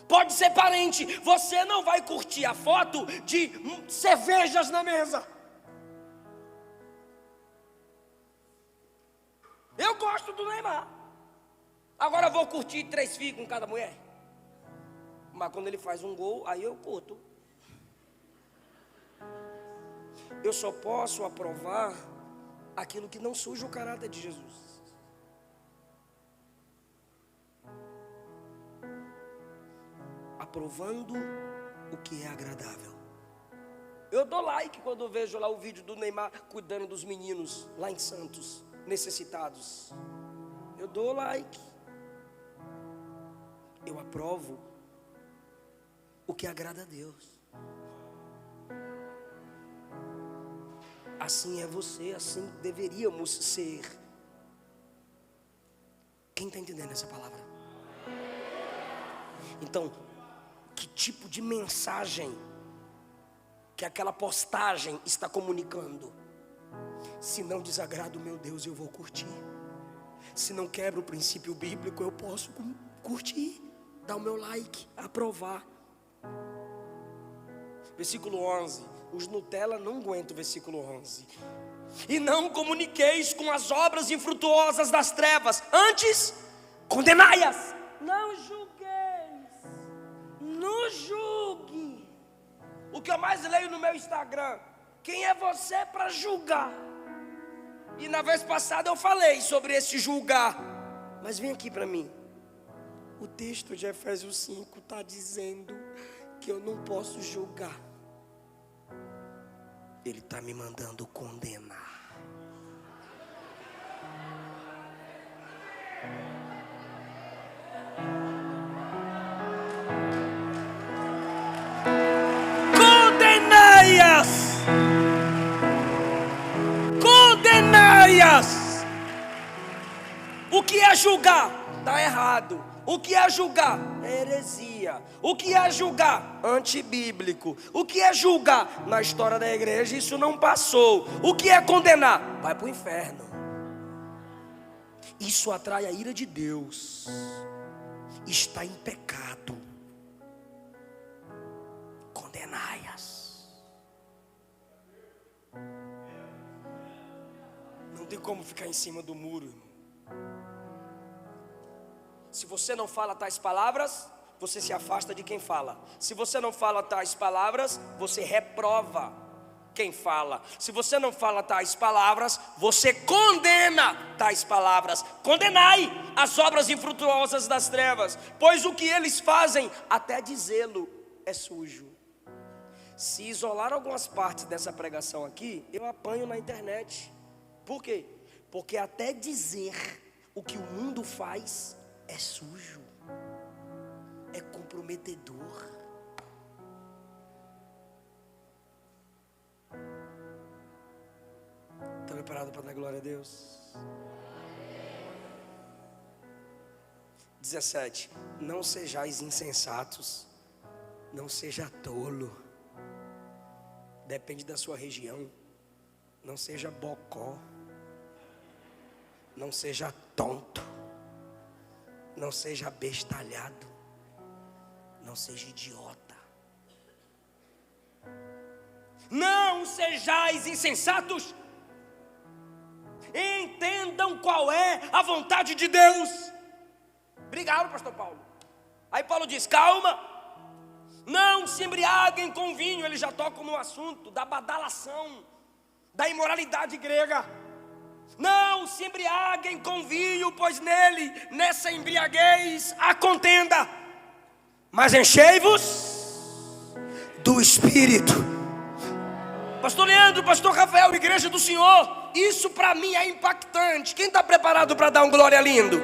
Pode ser parente. Você não vai curtir a foto de cervejas na mesa. Eu gosto do Neymar. Agora eu vou curtir 3 filhos com cada mulher. Mas quando ele faz um gol, aí eu curto. Eu só posso aprovar aquilo que não suja o caráter de Jesus. Aprovando o que é agradável. Eu dou like quando eu vejo lá o vídeo do Neymar cuidando dos meninos lá em Santos, necessitados. Eu dou like. Eu aprovo o que agrada a Deus. Assim é você, assim deveríamos ser. Quem está entendendo essa palavra? Então, que tipo de mensagem que aquela postagem está comunicando? Se não desagrada o meu Deus, eu vou curtir. Se não quebra o princípio bíblico, eu posso curtir, dar o meu like, aprovar. Versículo 11. Os Nutella não aguentam o versículo 11. E não comuniqueis com as obras infrutuosas das trevas, antes condenai-as. Não julgueis, não julgue. O que eu mais leio no meu Instagram: quem é você para julgar? E na vez passada eu falei sobre esse julgar. Mas vem aqui para mim. O texto de Efésios 5 está dizendo que eu não posso julgar. Ele está me mandando condenar. Condenai-as! Condenai-as! O que é julgar? Está errado. O que é julgar? É heresia. O que é julgar? Antibíblico. O que é julgar? Na história da igreja isso não passou. O que é condenar? Vai para o inferno. Isso atrai a ira de Deus. Está em pecado. Condenai-as. Não tem como ficar em cima do muro, irmão. Se você não fala tais palavras, você se afasta de quem fala. Se você não fala tais palavras, você reprova quem fala. Se você não fala tais palavras, você condena tais palavras. Condenai as obras infrutuosas das trevas, pois o que eles fazem, até dizê-lo, é sujo. Se isolar algumas partes dessa pregação aqui, eu apanho na internet. Por quê? Porque até dizer o que o mundo faz é sujo, é comprometedor. Está preparado para dar glória a Deus? 17. Não sejais insensatos, não seja tolo. Depende da sua região. Não seja bocó, não seja tonto, não seja bestalhado, não seja idiota. Não sejais insensatos. Entendam qual é a vontade de Deus. Obrigado, pastor Paulo. Aí Paulo diz: calma, não se embriaguem com vinho. Ele já toca no assunto da badalação, da imoralidade grega. Não se embriaguem com vinho, pois nessa embriaguez há contenda. Mas enchei-vos do Espírito. Pastor Leandro, pastor Rafael, igreja do Senhor, isso para mim é impactante. Quem está preparado para dar um glória lindo?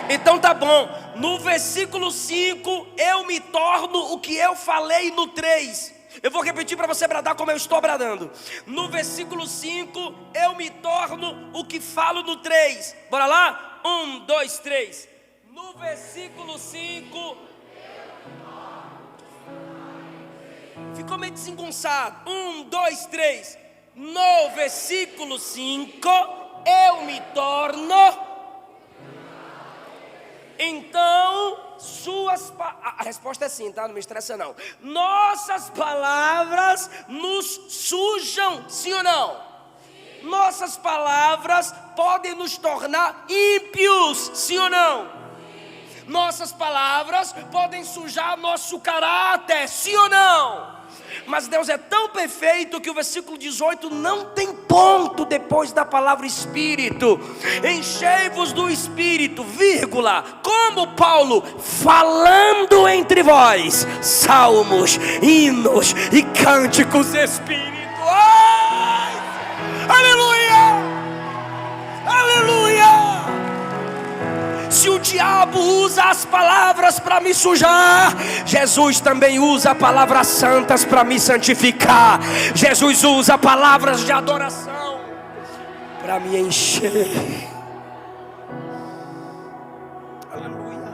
Então tá bom. No versículo 5, eu me torno o que eu falei no 3. Eu vou repetir para você bradar como eu estou bradando. No versículo 5, eu me torno o que falo no 3. Bora lá? 1, 2, 3. No versículo 5, ficou meio desengonçado. 1, 2, 3. No versículo 5, eu me torno. Então, a resposta é sim, tá? Não me estressa não. Nossas palavras nos sujam, sim ou não? Sim. Nossas palavras podem nos tornar ímpios, sim ou não? Sim. Nossas palavras podem sujar nosso caráter, sim ou não? Mas Deus é tão perfeito que o versículo 18 não tem ponto depois da palavra Espírito. Enchei-vos do Espírito, vírgula, como Paulo, falando entre vós salmos, hinos e cânticos espirituais. Aleluia! Aleluia! Se o diabo usa as palavras para me sujar, Jesus também usa palavras santas para me santificar. Jesus usa palavras de adoração para me encher. Aleluia.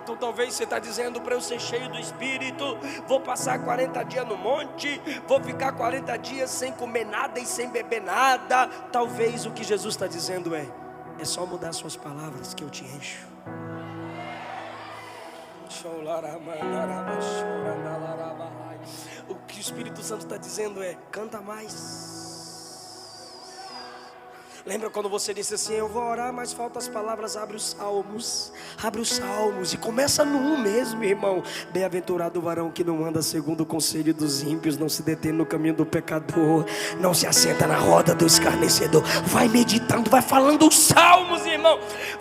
Então talvez você está dizendo: para eu ser cheio do Espírito, vou passar 40 dias no monte, vou ficar 40 dias sem comer nada e sem beber nada. Talvez o que Jesus está dizendo é só mudar suas palavras que eu te encho. O que o Espírito Santo está dizendo é: canta mais. Lembra quando você disse assim: eu vou orar, mas faltam as palavras? Abre os salmos e começa no 1 mesmo, irmão. Bem-aventurado o varão que não anda segundo o conselho dos ímpios, não se detém no caminho do pecador, não se assenta na roda do escarnecedor. Vai meditando, vai falando os salmos, irmão.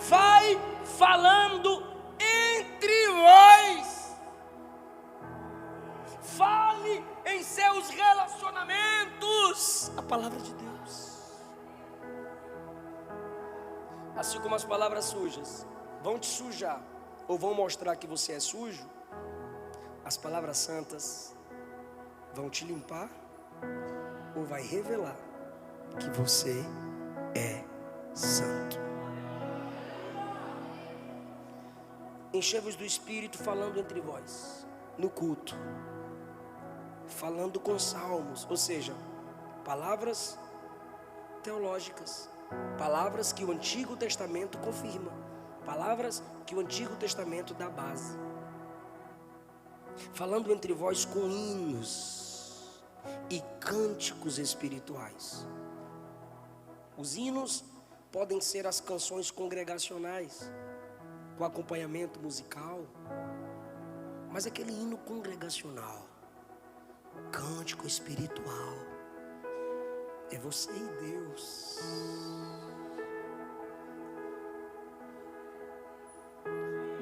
Vai falando entre vós. Fale em seus relacionamentos a palavra de Deus. Assim como as palavras sujas vão te sujar ou vão mostrar que você é sujo, as palavras santas vão te limpar ou vai revelar que você é santo. Enchei-vos do Espírito falando entre vós, no culto, falando com salmos, ou seja, palavras teológicas, palavras que o Antigo Testamento confirma, palavras que o Antigo Testamento dá base. Falando entre vós com hinos e cânticos espirituais. Os hinos podem ser as canções congregacionais, com acompanhamento musical, mas aquele hino congregacional, cântico espiritual, é você e Deus.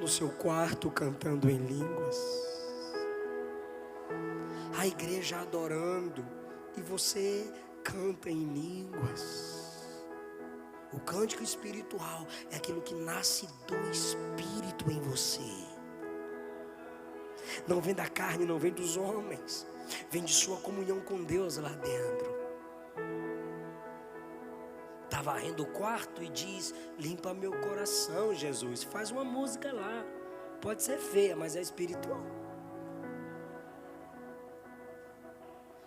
No seu quarto cantando em línguas, a igreja adorando e você canta em línguas. O cântico espiritual é aquilo que nasce do Espírito em você. Não vem da carne, não vem dos homens, vem de sua comunhão com Deus lá dentro. Está varrendo o quarto e diz: limpa meu coração, Jesus. Faz uma música lá, pode ser feia, mas é espiritual.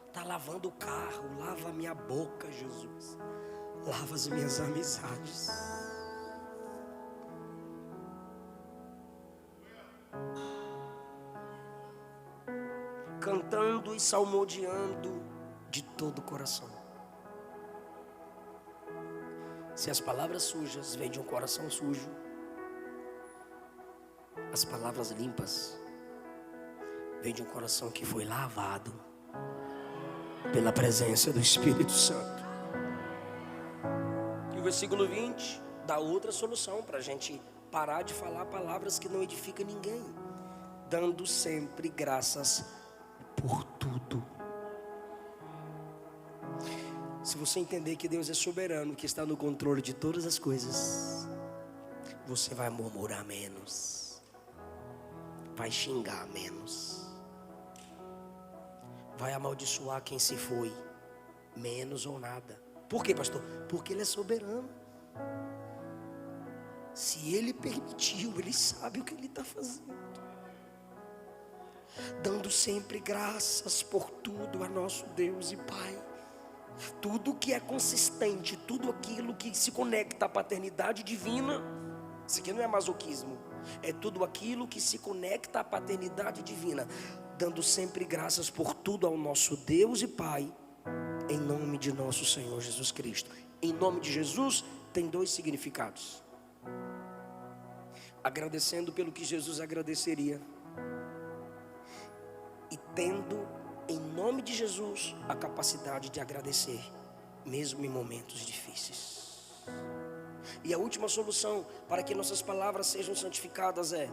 Está lavando o carro, lava a minha boca, Jesus. Lava as minhas amizades. Cantando e salmodiando de todo o coração. Se as palavras sujas vêm de um coração sujo, as palavras limpas vêm de um coração que foi lavado pela presença do Espírito Santo. E o versículo 20 dá outra solução para a gente parar de falar palavras que não edificam ninguém. Dando sempre graças por tudo. Se você entender que Deus é soberano, que está no controle de todas as coisas, você vai murmurar menos, vai xingar menos, vai amaldiçoar quem se foi, menos ou nada. Por quê, pastor? Porque Ele é soberano. Se Ele permitiu, Ele sabe o que Ele está fazendo. Dando sempre graças por tudo a nosso Deus e Pai. Tudo que é consistente, tudo aquilo que se conecta à paternidade divina. Isso aqui não é masoquismo, é tudo aquilo que se conecta à paternidade divina. Dando sempre graças por tudo ao nosso Deus e Pai, em nome de nosso Senhor Jesus Cristo. Em nome de Jesus tem dois significados: agradecendo pelo que Jesus agradeceria, e tendo em nome de Jesus a capacidade de agradecer, mesmo em momentos difíceis. E a última solução para que nossas palavras sejam santificadas é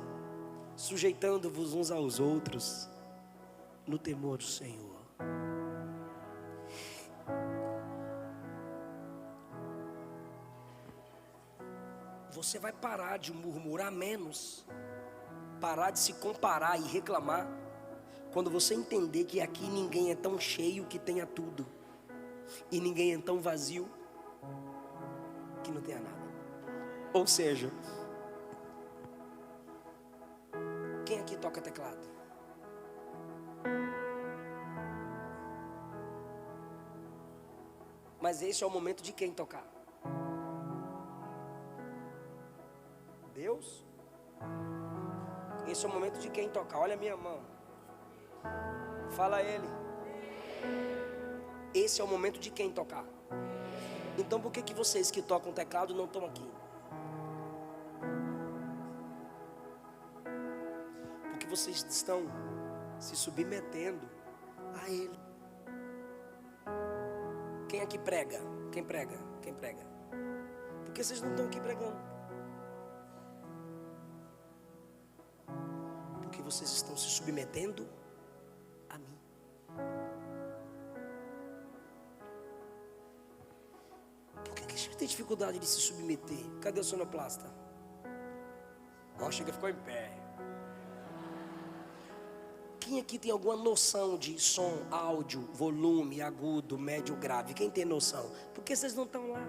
sujeitando-vos uns aos outros no temor do Senhor. Você vai parar de murmurar menos, parar de se comparar e reclamar, quando você entender que aqui ninguém é tão cheio que tenha tudo, e ninguém é tão vazio que não tenha nada. Ou seja, quem aqui toca teclado? Mas esse é o momento de quem tocar? Deus? Esse é o momento de quem tocar. Olha a minha mão. Fala a Ele. Esse é o momento de quem tocar. Então por que vocês que tocam teclado não estão aqui? Porque vocês estão se submetendo a Ele. Quem aqui prega? Quem prega? Quem prega? Porque vocês não estão aqui pregando. Porque vocês estão se submetendo a mim. Por que a gente tem dificuldade de se submeter? Cadê o sonoplasta? Ó, chega, ficou em pé. Quem aqui tem alguma noção de som, áudio, volume, agudo, médio, grave? Quem tem noção? Por que vocês não estão lá?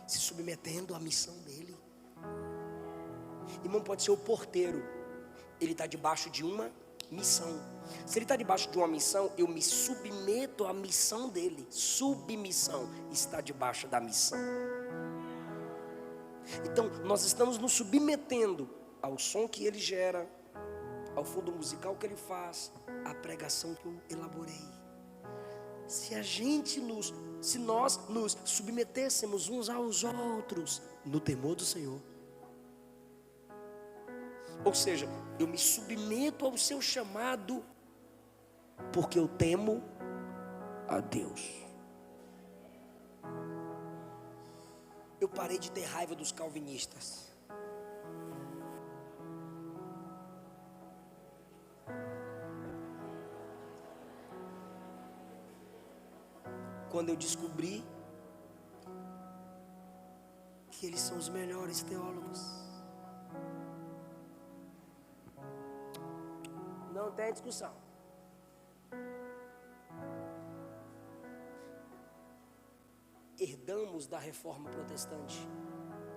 Se submetendo à missão dele. Irmão, pode ser o porteiro. Ele está debaixo de uma missão. Se ele está debaixo de uma missão, eu me submeto à missão dele. Submissão está debaixo da missão. Então, nós estamos nos submetendo ao som que ele gera, ao fundo musical que ele faz, à pregação que eu elaborei. Se nós nos submetêssemos uns aos outros no temor do Senhor. Ou seja, eu me submeto ao seu chamado porque eu temo a Deus. Eu parei de ter raiva dos calvinistas. Quando eu descobri que eles são os melhores teólogos. Não tem discussão. Herdamos da reforma protestante,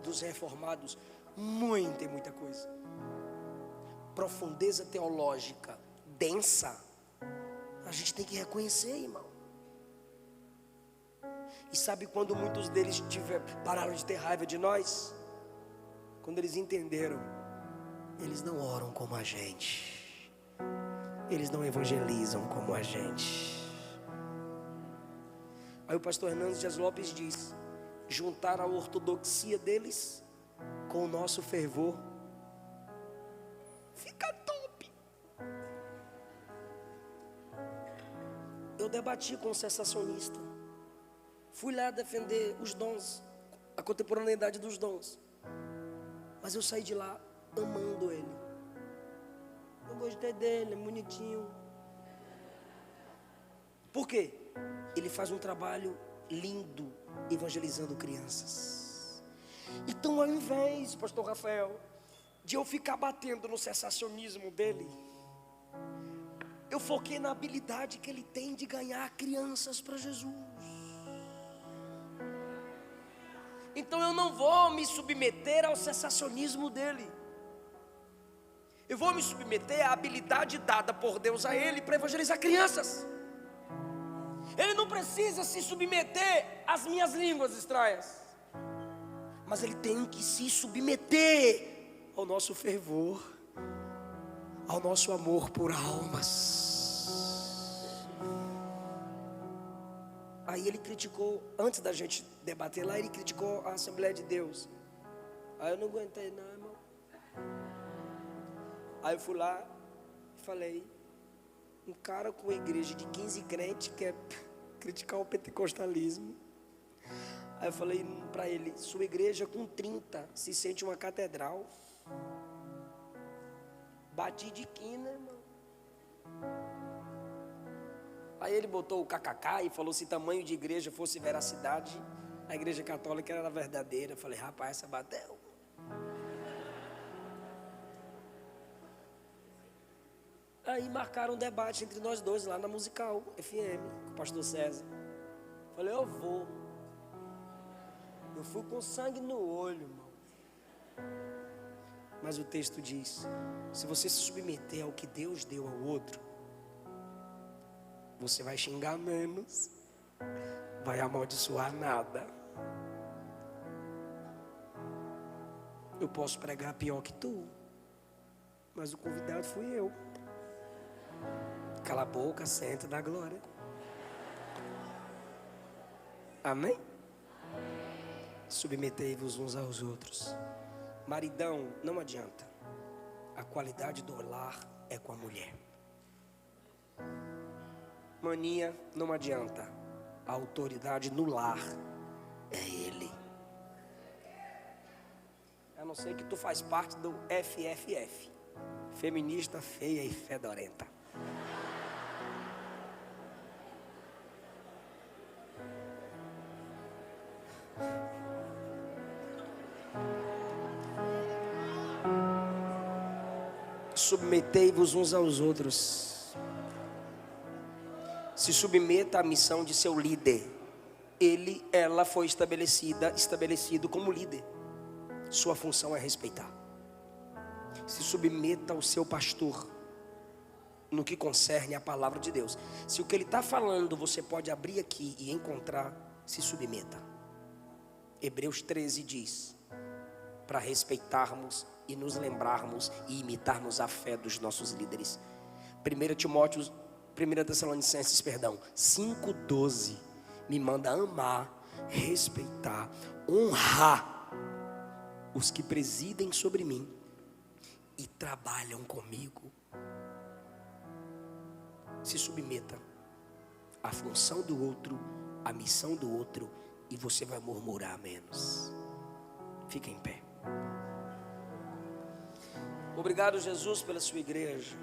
dos reformados, muita coisa. Profundeza teológica densa, a gente tem que reconhecer, irmão. E sabe quando muitos deles pararam de ter raiva de nós? Quando eles entenderam, eles não oram como a gente, eles não evangelizam como a gente. Aí o pastor Hernandes Dias Lopes diz: juntar a ortodoxia deles com o nosso fervor, fica top. Eu debati com o sensacionista, fui lá defender os dons, a contemporaneidade dos dons, mas eu saí de lá amando ele. Eu gostei dele, é bonitinho. Por quê? Ele faz um trabalho lindo evangelizando crianças. Então, ao invés, pastor Rafael, de eu ficar batendo no sensacionismo dele, eu foquei na habilidade que ele tem de ganhar crianças para Jesus. Então eu não vou me submeter ao sensacionismo dele. Eu vou me submeter à habilidade dada por Deus a ele para evangelizar crianças. Ele não precisa se submeter às minhas línguas estranhas, mas ele tem que se submeter ao nosso fervor, ao nosso amor por almas. Aí ele criticou, antes da gente debater lá, ele criticou a Assembleia de Deus. Aí eu não aguentei não, irmão. Aí eu fui lá e falei, um cara com uma igreja de 15 crentes quer criticar o pentecostalismo. Aí eu falei para ele, sua igreja com 30 se sente uma catedral. Bati de quina, irmão. Aí ele botou o kkk e falou, se tamanho de igreja fosse veracidade, a igreja católica era verdadeira. Eu falei, rapaz, essa bateu. Aí marcaram um debate entre nós dois lá na Musical FM, com o pastor César. Falei, eu vou. Eu fui com sangue no olho, irmão. Mas o texto diz, se você se submeter ao que Deus deu ao outro, você vai xingar menos, vai amaldiçoar nada. Eu posso pregar pior que tu, mas o convidado fui eu. Cala a boca, senta, dá glória. Amém? Submetei-vos uns aos outros. Maridão, não adianta. A qualidade do lar é com a mulher. Maninha, não adianta. A autoridade no lar é ele. A não ser que tu faz parte do FFF, feminista feia e fedorenta. Submetei-vos uns aos outros. Se submeta à missão de seu líder. Ela foi estabelecido como líder. Sua função é respeitar. Se submeta ao seu pastor no que concerne a palavra de Deus. Se o que ele está falando você pode abrir aqui e encontrar, se submeta. Hebreus 13 diz, para respeitarmos e nos lembrarmos e imitarmos a fé dos nossos líderes. 1 Tessalonicenses 5:12 me manda amar, respeitar, honrar os que presidem sobre mim e trabalham comigo. Se submeta à função do outro, à missão do outro, e você vai murmurar menos. Fique em pé. Obrigado, Jesus, pela sua igreja.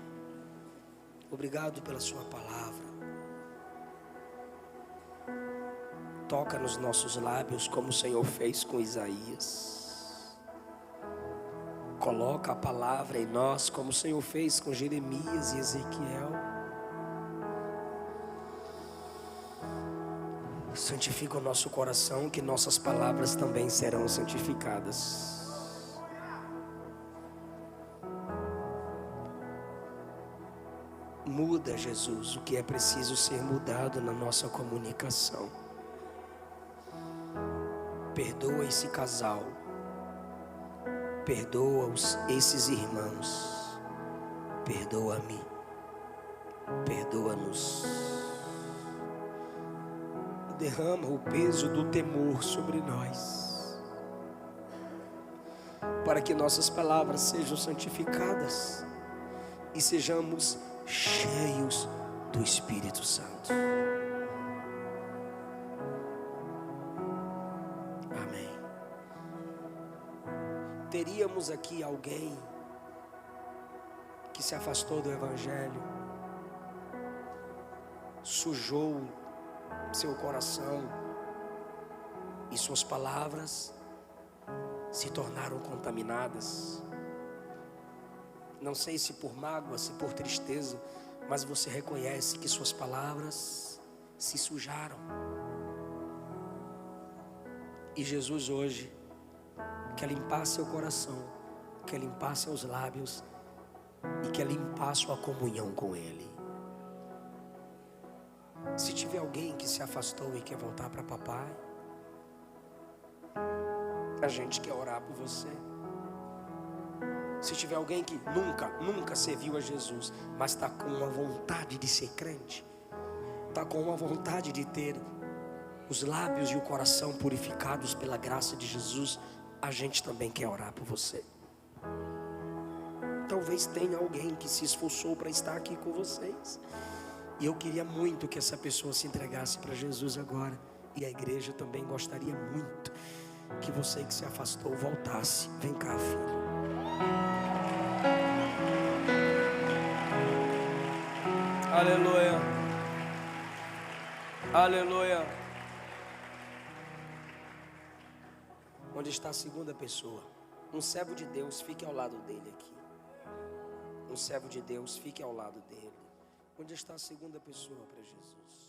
Obrigado pela sua palavra. Toca nos nossos lábios como o Senhor fez com Isaías. Coloca a palavra em nós como o Senhor fez com Jeremias e Ezequiel. Santifica o nosso coração, que nossas palavras também serão santificadas. Muda, Jesus, o que é preciso ser mudado na nossa comunicação. Perdoa esse casal. Perdoa esses irmãos. Perdoa-me. Perdoa-nos. Derrama o peso do temor sobre nós, para que nossas palavras sejam santificadas e sejamos cheios do Espírito Santo. Amém. Teríamos aqui alguém que se afastou do Evangelho, sujou seu coração e suas palavras se tornaram contaminadas. Não sei se por mágoa, se por tristeza, mas você reconhece que suas palavras se sujaram. E Jesus hoje quer limpar seu coração, quer limpar seus lábios e quer limpar sua comunhão com Ele. Se tiver alguém que se afastou e quer voltar para papai, a gente quer orar por você. Se tiver alguém que nunca serviu a Jesus, mas está com uma vontade de ser crente, está com uma vontade de ter os lábios e o coração purificados pela graça de Jesus, a gente também quer orar por você. Talvez tenha alguém que se esforçou para estar aqui com vocês, e eu queria muito que essa pessoa se entregasse para Jesus agora. E a igreja também gostaria muito que você que se afastou voltasse. Vem cá, filho. Aleluia. Aleluia. Onde está a segunda pessoa? Um servo de Deus, fique ao lado dele aqui. Um servo de Deus, fique ao lado dele. Onde está a segunda pessoa para Jesus?